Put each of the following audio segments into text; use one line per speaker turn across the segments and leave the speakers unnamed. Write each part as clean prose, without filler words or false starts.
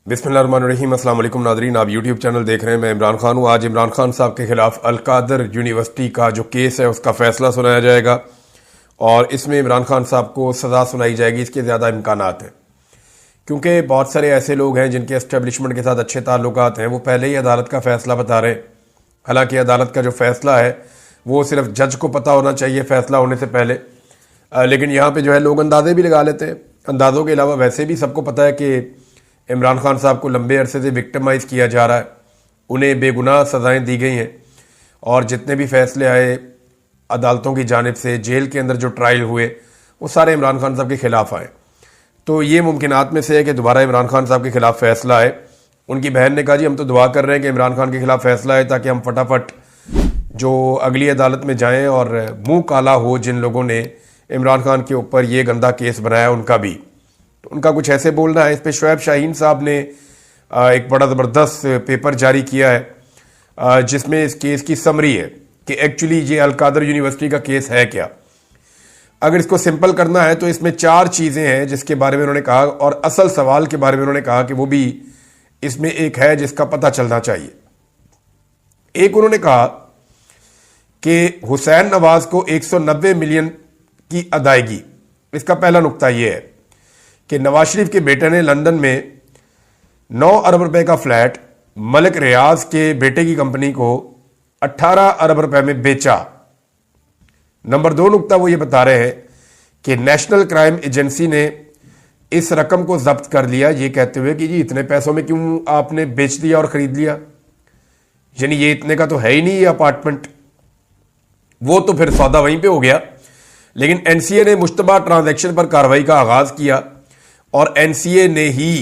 बिस्मिल्लाहिर्रहमानिर्रहीम। अस्सलाम वालेकुम नाज़रीन, आप यूट्यूब चैनल देख रहे हैं। मैं इमरान खान हूँ। आज इमरान खान साहब के खिलाफ अलकादर यूनिवर्सिटी का जो केस है उसका फैसला सुनाया जाएगा और इसमें इमरान खान साहब को सज़ा सुनाई जाएगी। इसके ज़्यादा इम्कानात हैं क्योंकि बहुत सारे ऐसे लोग हैं जिनके एस्टेब्लिशमेंट के साथ अच्छे ताल्लुकात हैं, वो पहले ही अदालत का फ़ैसला बता रहे हैं। हालांकि अदालत का जो फ़ैसला है वो सिर्फ जज को पता होना चाहिए फ़ैसला होने से पहले, लेकिन यहाँ पे जो है लोग अंदाजे भी लगा लेते हैं। अंदाज़ों के अलावा वैसे भी सबको पता है कि इमरान खान साहब को लंबे अरसे से विक्टिमाइज़ किया जा रहा है, उन्हें बेगुनाह सज़ाएं दी गई हैं और जितने भी फैसले आए अदालतों की जानिब से, जेल के अंदर जो ट्रायल हुए वो सारे इमरान खान साहब के ख़िलाफ़ आए। तो ये मुमकिनात में से है कि दोबारा इमरान खान साहब के ख़िलाफ़ फ़ैसला आए। उनकी बहन ने कहा जी हम तो दुआ कर रहे हैं कि इमरान खान के ख़िलाफ़ फ़ैसला आए ताकि हम फटाफट जो अगली अदालत में जाएं और मुंह काला हो जिन लोगों ने इमरान खान के ऊपर ये गंदा केस बनाया उनका भी। तो उनका कुछ ऐसे बोलना है। इस पर शुएब शाहीन साहब ने एक बड़ा ज़बरदस्त पेपर जारी किया है जिसमें इस केस की समरी है कि एक्चुअली ये अलकादर यूनिवर्सिटी का केस है क्या। अगर इसको सिंपल करना है तो इसमें 4 चीज़ें हैं जिसके बारे में उन्होंने कहा, और असल सवाल के बारे में उन्होंने कहा कि वो भी इसमें एक है जिसका पता चलना चाहिए। एक, उन्होंने कहा कि हुसैन नवाज को 190 मिलियन की अदायगी। इसका पहला नुक्ता यह है कि नवाज शरीफ के बेटे ने लंदन में 9 अरब रुपए का फ्लैट मलिक रियाज के बेटे की कंपनी को 18 अरब रुपए में बेचा। नंबर 2 नुक्ता वो ये बता रहे हैं कि नेशनल क्राइम एजेंसी ने इस रकम को जब्त कर लिया, ये कहते हुए कि जी इतने पैसों में क्यों आपने बेच दिया और खरीद लिया, यानी ये इतने का तो है ही नहीं ये अपार्टमेंट। वो तो फिर सौदा वहीं पे हो गया। लेकिन एनसीए ने मुश्तबा ट्रांजैक्शन पर कार्रवाई का आगाज किया और एनसीए ने ही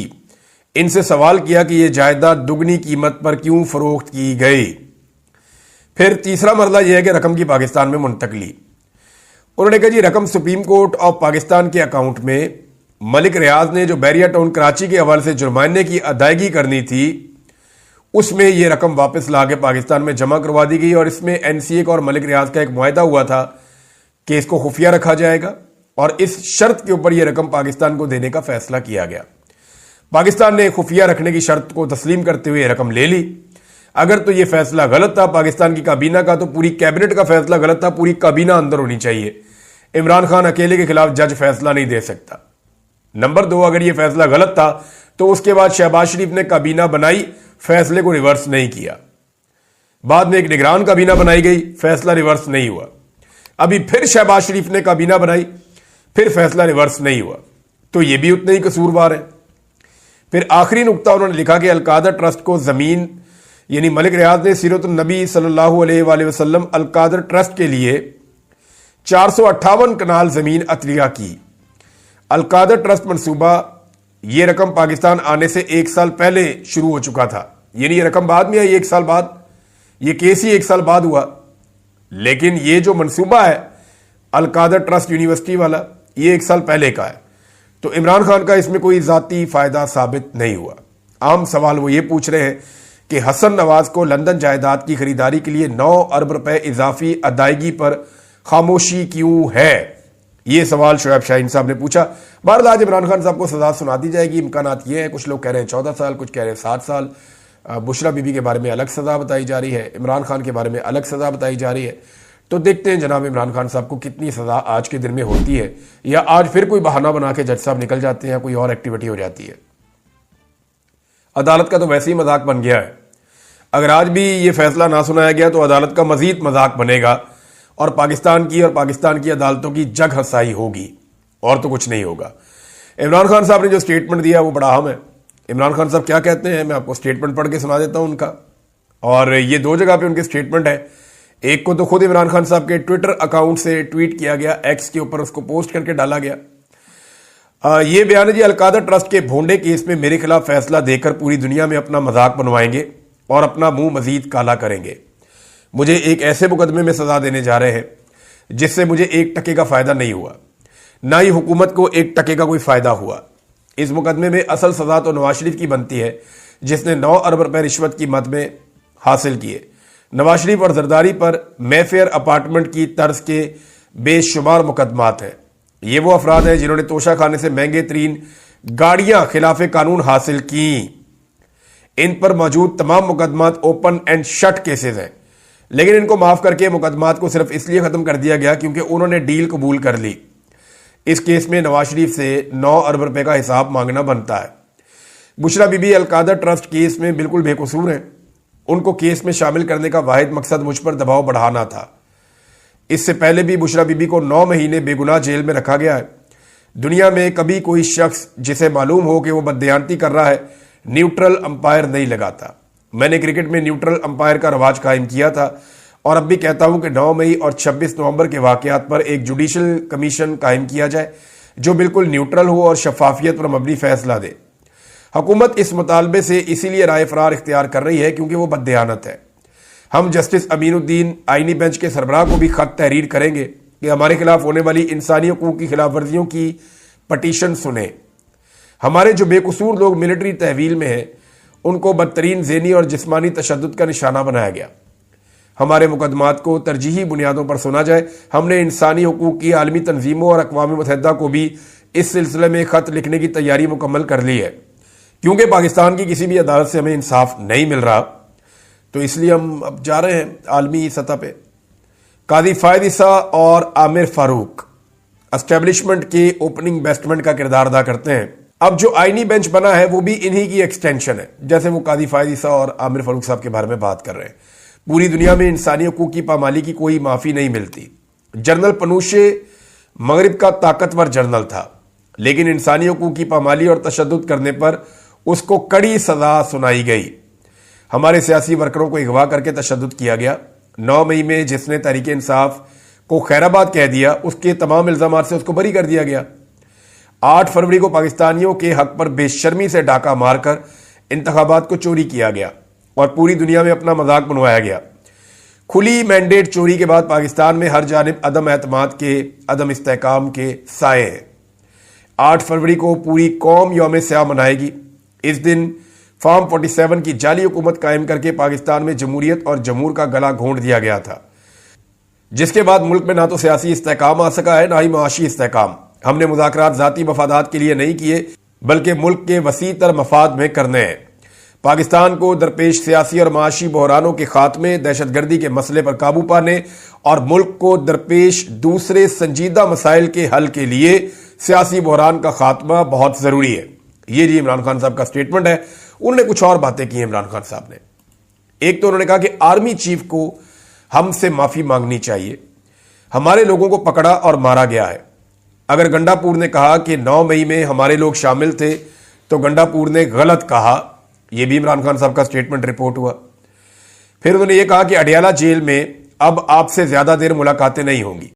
इनसे सवाल किया कि यह जायदाद दुगनी कीमत पर क्यों फरोख्त की गई। फिर तीसरा मरला यह है कि रकम की पाकिस्तान में मुंतकली। उन्होंने कहा जी रकम सुप्रीम कोर्ट ऑफ पाकिस्तान के अकाउंट में मलिक रियाज ने जो बैरिया टाउन कराची के हवाले से जुर्माने की अदायगी करनी थी उसमें यह रकम वापस ला के पाकिस्तान में जमा करवा दी गई। और इसमें एनसीए का और मलिक रियाज का एक मुआहदा हुआ था कि इसको खुफिया रखा जाएगा और इस शर्त के ऊपर यह रकम पाकिस्तान को देने का फैसला किया गया। पाकिस्तान ने खुफिया रखने की शर्त को तस्लीम करते हुए रकम ले ली। अगर तो यह फैसला गलत था पाकिस्तान की काबीना का, तो पूरी कैबिनेट का फैसला गलत था, पूरी काबीना अंदर होनी चाहिए। इमरान खान अकेले के खिलाफ जज फैसला नहीं दे सकता। नंबर 2, अगर यह फैसला गलत था तो उसके बाद शहबाज शरीफ ने काबीना बनाई, फैसले को रिवर्स नहीं किया। बाद में एक निगरान काबीना बनाई गई, फैसला रिवर्स नहीं हुआ। अभी फिर शहबाज शरीफ ने काबीना बनाई, फिर फैसला रिवर्स नहीं हुआ। तो यह भी उतने ही कसूरवार है। फिर आखिरी नुक्ता उन्होंने लिखा कि अलकादर ट्रस्ट को जमीन, यानी मलिक रियाज ने सीरत नबी सल्लल्लाहु अलैहि वसल्लम अलकादर ट्रस्ट के लिए 458 कनाल जमीन अतलिया की। अलकादर ट्रस्ट मंसूबा, यह रकम पाकिस्तान आने से 1 साल पहले शुरू हो चुका था, यानी यह रकम बाद में आई 1 साल बाद, यह केस ही 1 साल बाद हुआ। लेकिन ये जो मंसूबा है अलकादर ट्रस्ट यूनिवर्सिटी वाला, ये 1 साल पहले का है। तो इमरान खान का इसमें कोई जाती फायदा साबित नहीं हुआ। आम सवाल वो ये पूछ रहे हैं कि हसन नवाज को लंदन जायदाद की खरीदारी के लिए 9 अरब रुपए इजाफी अदायगी पर खामोशी क्यों है, ये सवाल शुएब शाहीन साहब ने पूछा। बहरहाल आज इमरान खान साहब को सजा सुना दी जाएगी। इम्कानात ये हैं, कुछ लोग कह रहे हैं 14 साल, कुछ कह रहे हैं 7 साल। बुशरा बीबी के बारे में अलग सजा बताई जा रही है, इमरान खान के बारे में अलग सजा बताई जा रही है। तो देखते हैं जनाब इमरान खान साहब को कितनी सजा आज के दिन में होती है, या आज फिर कोई बहाना बना के जज साहब निकल जाते हैं, कोई और एक्टिविटी हो जाती है। अदालत का तो वैसे ही मजाक बन गया है। अगर आज भी ये फैसला ना सुनाया गया तो अदालत का मजीद मजाक बनेगा और पाकिस्तान की अदालतों की जग हंसाई होगी, और तो कुछ नहीं होगा। इमरान खान साहब ने जो स्टेटमेंट दिया वो बड़ा अहम है। इमरान खान साहब क्या कहते हैं, मैं आपको स्टेटमेंट पढ़ के सुना देता हूं उनका। और ये 2 जगह पे उनके स्टेटमेंट है। एक को तो खुद इमरान खान साहब के ट्विटर अकाउंट से ट्वीट किया गया, एक्स के ऊपर उसको पोस्ट करके डाला गया। ये बयान है जी, अलकादर ट्रस्ट के भोंडे केस में मेरे खिलाफ फैसला देकर पूरी दुनिया में अपना मजाक बनवाएंगे और अपना मुंह मजीद काला करेंगे। मुझे एक ऐसे मुकदमे में सजा देने जा रहे हैं जिससे मुझे 1 टके का फायदा नहीं हुआ, ना ही हुकूमत को 1 टके का कोई फायदा हुआ। इस मुकदमे में असल सजा तो नवाज शरीफ की बनती है जिसने 9 अरब रुपए रिश्वत की मद में हासिल किए। नवाज शरीफ और जरदारी पर मेफेयर अपार्टमेंट की तर्ज के बेशुमार मुकदमात हैं। ये वो अफराद हैं जिन्होंने तोशा खाने से महंगे तरीन गाड़ियां खिलाफ कानून हासिल की। ان پر موجود تمام مقدمات اوپن اینڈ شٹ کیسز ہیں، لیکن ان کو معاف کر کے مقدمات کو صرف اس لیے ختم کر دیا گیا کیونکہ انہوں نے ڈیل قبول کر لی۔ اس کیس میں نواز شریف سے 9 ارب روپے کا حساب مانگنا بنتا ہے۔ Bushra Bibi Al-Qadir trust case میں بالکل بے قصور ہیں، ان کو کیس میں شامل کرنے کا واحد مقصد مجھ پر دباؤ بڑھانا تھا۔ اس سے پہلے بھی بشرا بی بی کو 9 مہینے بے گناہ جیل میں رکھا گیا ہے۔ دنیا میں کبھی کوئی شخص جسے معلوم ہو کہ وہ بددیانتی کر رہا ہے نیوٹرل امپائر نہیں لگاتا۔ میں نے کرکٹ میں نیوٹرل امپائر کا رواج قائم کیا تھا اور اب بھی کہتا ہوں کہ 9 مئی اور 26 نومبر کے واقعات پر ایک جوڈیشل کمیشن قائم کیا جائے جو بالکل نیوٹرل ہو اور شفافیت پر مبنی فیصلہ دے۔ حکومت اس مطالبے سے اسی لیے رائے فرار اختیار کر رہی ہے کیونکہ وہ بددیانت ہے۔ ہم جسٹس امین الدین آئینی بینچ کے سربراہ کو بھی خط تحریر کریں گے کہ ہمارے خلاف ہونے والی انسانی حقوق کی خلاف ورزیوں کی پٹیشن سنیں۔ ہمارے جو بے قصور لوگ ملٹری تحویل میں ہیں ان کو بدترین ذہنی اور جسمانی تشدد کا نشانہ بنایا گیا۔ ہمارے مقدمات کو ترجیحی بنیادوں پر سنا جائے۔ ہم نے انسانی حقوق کی عالمی تنظیموں اور اقوام متحدہ کو بھی اس سلسلے میں خط لکھنے کی تیاری مکمل کر لی ہے، کیونکہ پاکستان کی کسی بھی عدالت سے ہمیں انصاف نہیں مل رہا، تو اس لیے ہم اب جا رہے ہیں عالمی سطح پہ۔ قاضی فائد عیسیٰ اور عامر فاروق اسٹیبلشمنٹ کے اوپننگ بیسٹمنٹ کا کردار ادا کرتے ہیں۔ اب جو آئینی بینچ بنا ہے وہ بھی انہی کی ایکسٹینشن ہے، جیسے وہ قاضی فائد عیسیٰ اور عامر فاروق صاحب کے بارے میں بات کر رہے ہیں۔ پوری دنیا میں انسانی حقوق کی پامالی کی کوئی معافی نہیں ملتی۔ جنرل پنوشے مغرب کا طاقتور جنرل تھا، لیکن انسانی حقوق کی پامالی اور تشدد کرنے پر اس کو کڑی سزا سنائی گئی۔ ہمارے سیاسی ورکروں کو اغوا کر کے تشدد کیا گیا۔ 9 مئی میں جس نے تحریک انصاف کو خیر آباد کہہ دیا اس کے تمام الزامات سے اس کو بری کر دیا گیا۔ 8 فروری کو پاکستانیوں کے حق پر بے شرمی سے ڈاکہ مار کر انتخابات کو چوری کیا گیا اور پوری دنیا میں اپنا مذاق بنوایا گیا۔ کھلی مینڈیٹ چوری کے بعد پاکستان میں ہر جانب عدم اعتماد کے، عدم استحکام کے سائے ہیں۔ 8 فروری کو پوری قوم یوم سیاہ منائے گی۔ اس دن فارم 47 کی جعلی حکومت قائم کر کے پاکستان میں جمہوریت اور جمہور کا گلا گھونٹ دیا گیا تھا، جس کے بعد ملک میں نہ تو سیاسی استحکام آ سکا ہے نہ ہی معاشی استحکام۔ ہم نے مذاکرات ذاتی مفادات کے لیے نہیں کیے بلکہ ملک کے وسیع تر مفاد میں کرنے ہیں۔ پاکستان کو درپیش سیاسی اور معاشی بحرانوں کے خاتمے، دہشت گردی کے مسئلے پر قابو پانے اور ملک کو درپیش دوسرے سنجیدہ مسائل کے حل کے لیے سیاسی بحران کا خاتمہ بہت ضروری ہے۔ یہ جی عمران خان صاحب کا سٹیٹمنٹ ہے۔ انہوں نے کچھ اور باتیں کی ہیں عمران خان صاحب نے۔ ایک تو انہوں نے کہا کہ آرمی چیف کو ہم سے معافی مانگنی چاہیے، ہمارے لوگوں کو پکڑا اور مارا گیا ہے۔ اگر گنڈا پور نے کہا کہ 9 مئی میں ہمارے لوگ شامل تھے تو گنڈا پور نے غلط کہا۔ یہ بھی عمران خان صاحب کا سٹیٹمنٹ رپورٹ ہوا۔ پھر انہوں نے یہ کہا کہ اڈیالہ جیل میں اب آپ سے زیادہ دیر ملاقاتیں نہیں ہوں گی۔